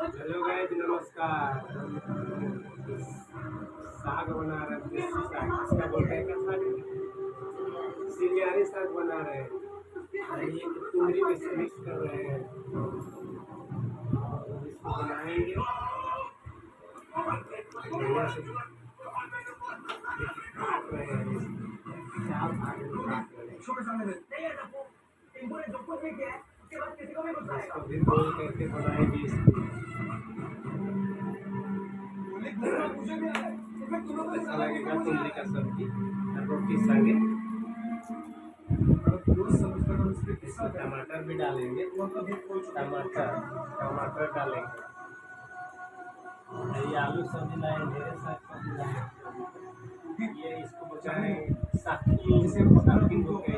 Hello guys, नमस्कार। साग बना रहे हैं, देसी साग। इसका बोलते हैं क्या साग? सिंगारी साग बना रहे हैं। और ये कुंदरी में से मिक्स कर रहे हैं और इसको बनाएंगे बढ़िया से। काट रहे हैं, चार भाग में काट रहे हैं। इसको भी गोल करके बनाएंगे इसको। अच्छा लगेगा कुंदरी का सब्जी और रोटी संगे। इसमें टमाटर भी डालेंगे, टमाटर डालेंगे। ये आलू सब्जी लाए, ढेर साग सब्जी लाए। ये इसको बचाएंगे, साकिन हो गए,